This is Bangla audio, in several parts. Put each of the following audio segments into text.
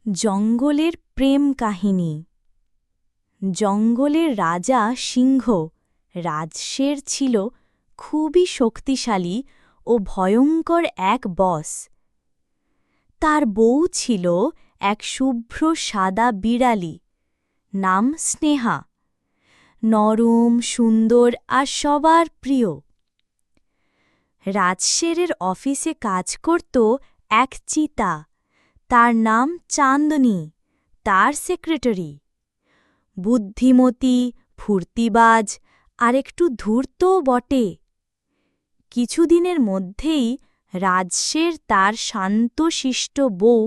জঙ্গলের প্রেম কাহিনী। জঙ্গলের রাজা সিংহ রাজশের ছিল খুবই শক্তিশালী ও ভয়ঙ্কর এক বস। তার বউ ছিল এক শুভ্র সাদা বিড়ালি, নাম স্নেহা, নরম সুন্দর আর সবার প্রিয়। রাজশেরের অফিসে কাজ করত এক চিতা, তার নাম চাঁদনী, তার সেক্রেটারি। বুদ্ধিমতী, ফুর্তিবাজ আর একটু ধূর্তও বটে। কিছুদিনের মধ্যেই রাজশের তার শান্তশিষ্ট বউ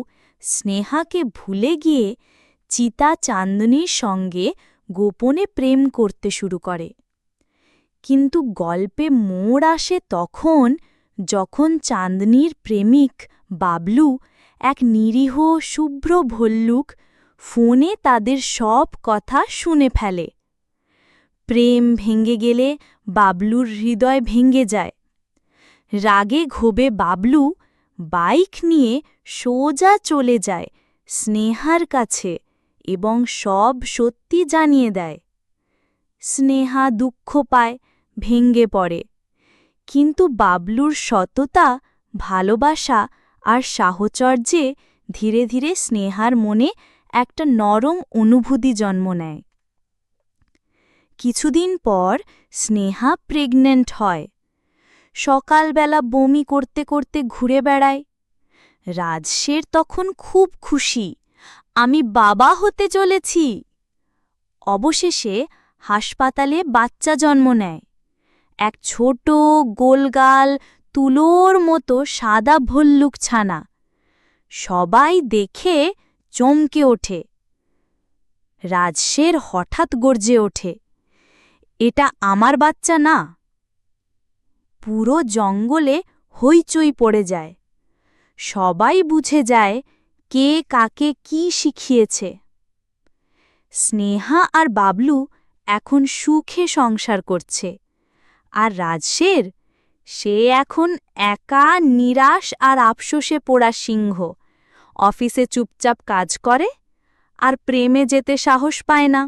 স্নেহাকে ভুলে গিয়ে চিতা চাঁদনীর সঙ্গে গোপনে প্রেম করতে শুরু করে। কিন্তু গল্পে মোড় আসে তখন, যখন চাঁদনীর প্রেমিক বাবলু, এক নিরীহ শুভ্র ভল্লুক, ফোনে তাদের সব কথা শুনে ফেলে। প্রেম ভেঙে গেলে বাবলুর হৃদয় ভেঙে যায়। রাগে ক্ষোভে বাবলু বাইক নিয়ে সোজা চলে যায় স্নেহার কাছে এবং সব সত্যি জানিয়ে দেয়। স্নেহা দুঃখ পায়, ভেঙে পড়ে, কিন্তু বাবলুর সততা, ভালোবাসা আর সাহচর্যে ধীরে ধীরে স্নেহার মনে একটা নরম অনুভূতি জন্ম নেয়। কিছুদিন পর স্নেহা প্রেগন্যান্ট হয়। সকালবেলা বমি করতে করতে ঘুরে বেড়ায়। রাজশের তখন খুব খুশি, আমি বাবা হতে চলেছি। অবশেষে হাসপাতালে বাচ্চা জন্ম নেয়, এক ছোট গোলগাল তুলোর মতো সাদা ভল্লুক ছানা। সবাই দেখে চমকে ওঠে। রাজশের হঠাৎ গর্জে ওঠে, এটা আমার বাচ্চা না। পুরো জঙ্গলে হইচই পড়ে যায়। সবাই বুঝে যায় কে কাকে কি শিখিয়েছে। স্নেহা আর বাবলু এখন সুখে সংসার করছে, আর রাজশের, সে এখন একা, নিরাশ আর আফসোসে পোড়া সিংহ। অফিসে চুপচাপ কাজ করে আর প্রেমে যেতে সাহস পায় না।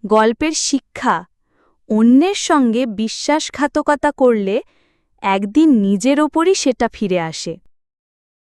গল্পের শিক্ষা: অন্যের সঙ্গে বিশ্বাসঘাতকতা করলে একদিন নিজের ওপরই সেটা ফিরে আসে।